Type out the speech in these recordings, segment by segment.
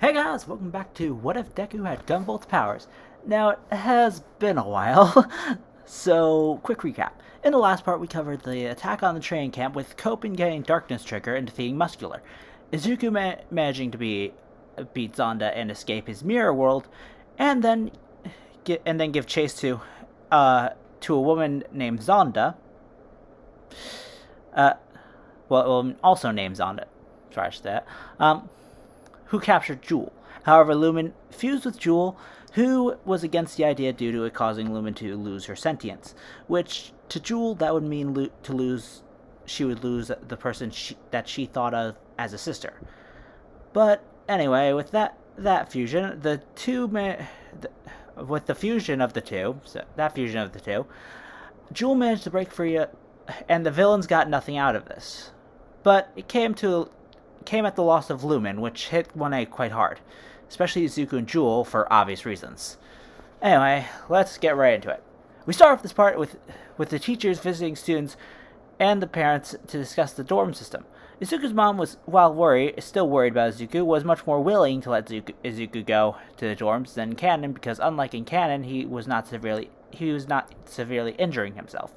Hey guys, welcome back to What If Deku Had Gunvolts Powers? Now, it has been a while, so quick recap. In the last part, we covered the attack on the training camp with Copen getting Darkness Trigger and defeating Muscular, Izuku managing to beat Zonda and escape his mirror world, and then give chase to a woman named Zonda, uh, also named Zonda, trash that, who captured Jewel. However, Lumen fused with Jewel, who was against the idea due to it causing Lumen to lose her sentience, which to Jewel that would mean she would lose the person that she thought of as a sister. But anyway, with that fusion, with the fusion of the two, Jewel managed to break free, and the villains got nothing out of this. But it came at the loss of Lumen, which hit 1A quite hard, especially Izuku and Jewel for obvious reasons. Anyway, let's get right into it. We start off this part with the teachers visiting students and the parents to discuss the dorm system. Izuku's mom was, while still worried about Izuku, was much more willing to let Izuku go to the dorms than canon, because unlike in canon, he was not severely injuring himself.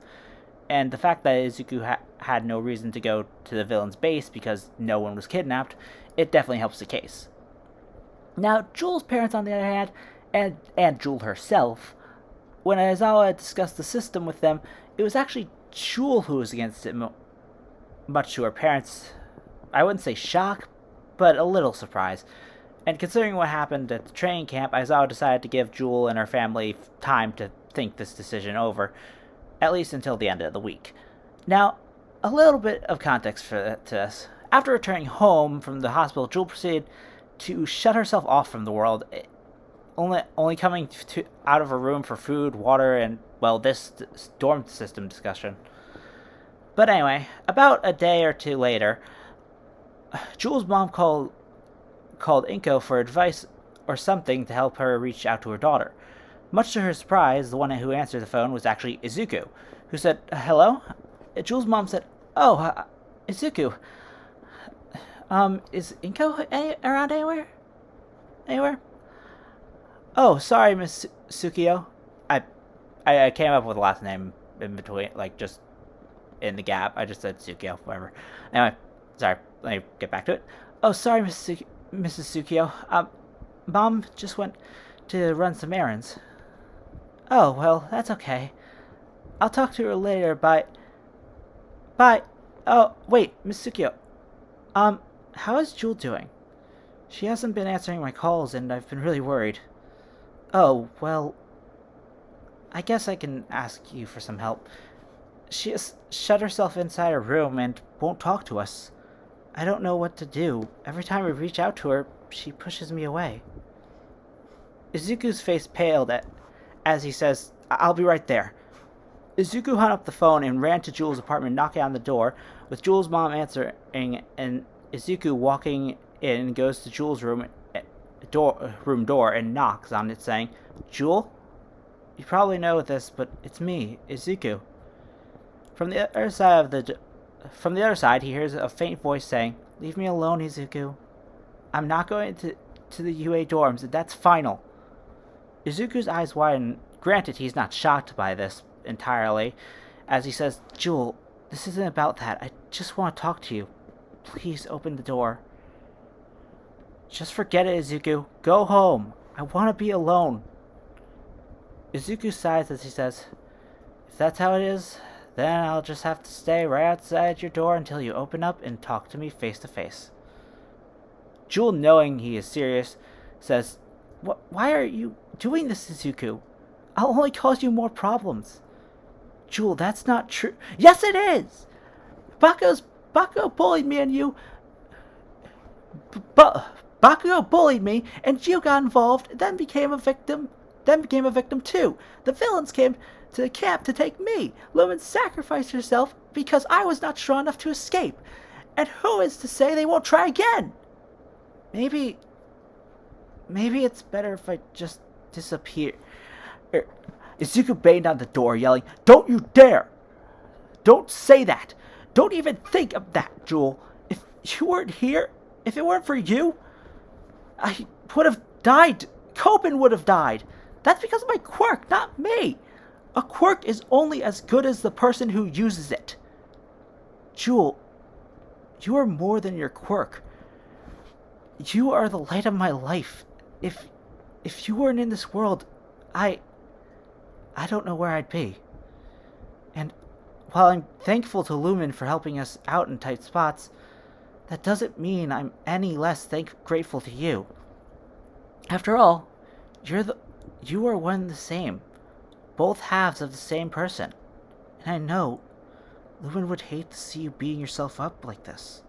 And the fact that Izuku had no reason to go to the villain's base because no one was kidnapped, it definitely helps the case. Now, Jewel's parents, on the other hand, and Jewel herself, when Aizawa discussed the system with them, it was actually Jewel who was against it, much to her parents', I wouldn't say shock, but a little surprise. And considering what happened at the training camp, Aizawa decided to give Jewel and her family time to think this decision over, at least until the end of the week. Now, a little bit of context to this. After returning home from the hospital, Jewel proceeded to shut herself off from the world, only coming out of her room for food, water, and, well, this dorm system discussion. But anyway, about a day or two later, Jewel's mom called Inko for advice or something to help her reach out to her daughter. Much to her surprise, the one who answered the phone was actually Izuku, who said, "Hello?" Jewel's mom said, "Oh, Izuku. Is Inko around anywhere? Anywhere?" "Oh, sorry, Miss Tsukio. I came up with the last name in between, like, just in the gap. I just said Tsukio, whatever. Anyway, sorry. Let me get back to it. Oh, sorry, Mrs. Tsukio. Mom just went to run some errands." "Oh, well, that's okay. I'll talk to her later. Bye. Bye. Oh, wait, Miss Tsukio. How is Jewel doing? She hasn't been answering my calls, and I've been really worried." "Oh, well, I guess I can ask you for some help. She has shut herself inside her room and won't talk to us. I don't know what to do. Every time we reach out to her, she pushes me away." Izuku's face paled as he says, "I'll be right there." Izuku hung up the phone and ran to Jewel's apartment, knocking on the door, with Jewel's mom answering, and Izuku walking in goes to Jewel's room door and knocks on it, saying, "Jewel? You probably know this, but it's me, Izuku." From the other side, he hears a faint voice saying, "Leave me alone, Izuku. I'm not going to the UA dorms, and that's final." Izuku's eyes widen. Granted, he's not shocked by this entirely, as he says, "Jewel, this isn't about that. I just want to talk to you. Please open the door." "Just forget it, Izuku. Go home. I want to be alone." Izuku sighs as he says, "If that's how it is, then I'll just have to stay right outside your door until you open up and talk to me face to face." Jewel, knowing he is serious, says, "Why are you doing this, Izuku? I'll only cause you more problems." "Jewel, that's not true." "Yes, it is! Bakugo bullied me and you... Bakugo bullied me, and Gio got involved, then became a victim too. The villains came to the camp to take me. Lumen sacrificed herself because I was not strong enough to escape. And who is to say they won't try again? Maybe it's better if I just disappear." Izuku banged on the door, yelling, "Don't you dare! Don't say that! Don't even think of that, Jewel! If it weren't for you..." I would have died. Copen would have died. That's because of my quirk, not me. A quirk is only as good as the person who uses it. Jewel, you are more than your quirk. You are the light of my life. If you weren't in this world, I don't know where I'd be. And while I'm thankful to Lumen for helping us out in tight spots, that doesn't mean I'm any less grateful to you. After all, you are one and the same, both halves of the same person. And I know Lumen would hate to see you beating yourself up like this.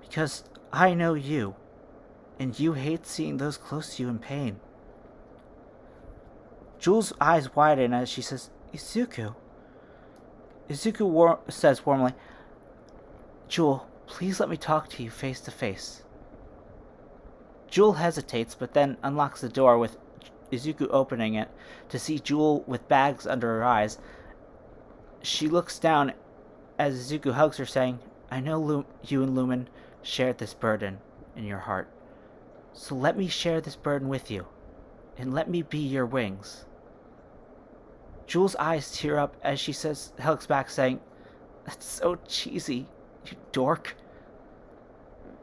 Because I know you, and you hate seeing those close to you in pain. Jewel's eyes widen as she says, Izuku. Izuku says warmly, Jewel, please let me talk to you face to face. Jewel hesitates, but then unlocks the door with Izuku opening it to see Jewel with bags under her eyes. She looks down as Izuku hugs her, saying, I know you and Lumen shared this burden in your heart. So let me share this burden with you, and let me be your wings. Jewel's eyes tear up as she hugs back, saying, That's so cheesy, you dork.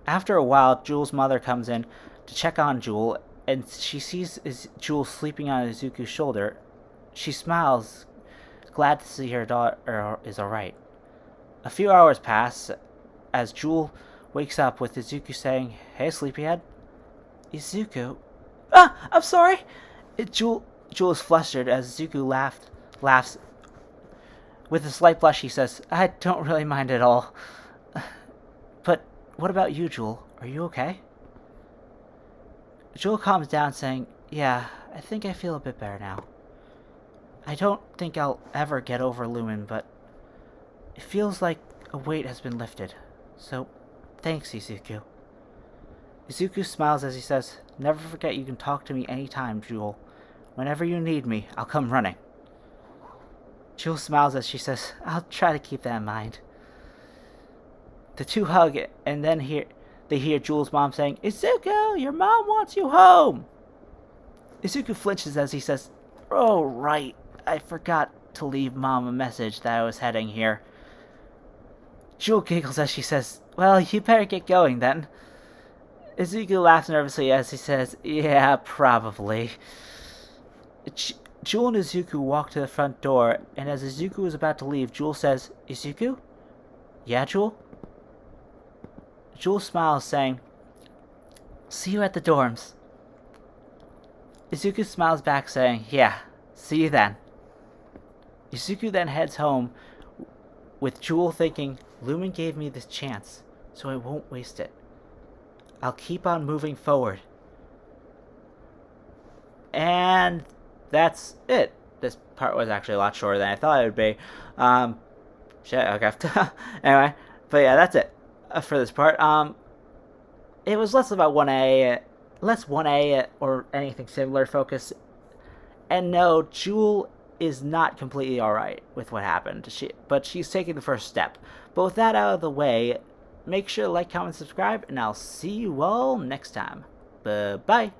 After a while, Jewel's mother comes in to check on Jewel, and she sees Jewel sleeping on Izuku's shoulder. She smiles, glad to see her daughter is alright. A few hours pass as Jewel wakes up with Izuku saying, Hey, sleepyhead. Izuku. I'm sorry. Jewel is flustered as Izuku laughs. With a slight blush, he says, I don't really mind at all. But what about you, Jewel? Are you okay? Jewel calms down, saying, Yeah, I think I feel a bit better now. I don't think I'll ever get over Lumen, but it feels like a weight has been lifted. So, thanks, Izuku. Izuku smiles as he says, Never forget you can talk to me anytime, Jewel. Whenever you need me, I'll come running. Jewel smiles as she says, I'll try to keep that in mind. The two hug, and then they hear Jewel's mom saying, Izuku, your mom wants you home. Izuku flinches as he says, Oh, right. I forgot to leave Mom a message that I was heading here. Jewel giggles as she says, Well, you better get going then. Izuku laughs nervously as he says, Yeah, probably. Jewel and Izuku walk to the front door, and as Izuku is about to leave, Jewel says, Izuku? Yeah, Jewel? Jewel smiles, saying, See you at the dorms. Izuku smiles back, saying, Yeah, see you then. Izuku then heads home, with Jewel thinking, Lumen gave me this chance, so I won't waste it. I'll keep on moving forward. And that's it. This part was actually a lot shorter than I thought it would be. Okay. Anyway, but yeah, that's it for this part. It was less about 1A or anything similar focus. And no, Jewel is not completely alright with what happened. But she's taking the first step. But with that out of the way, make sure to like, comment, subscribe, and I'll see you all next time. Bye-bye.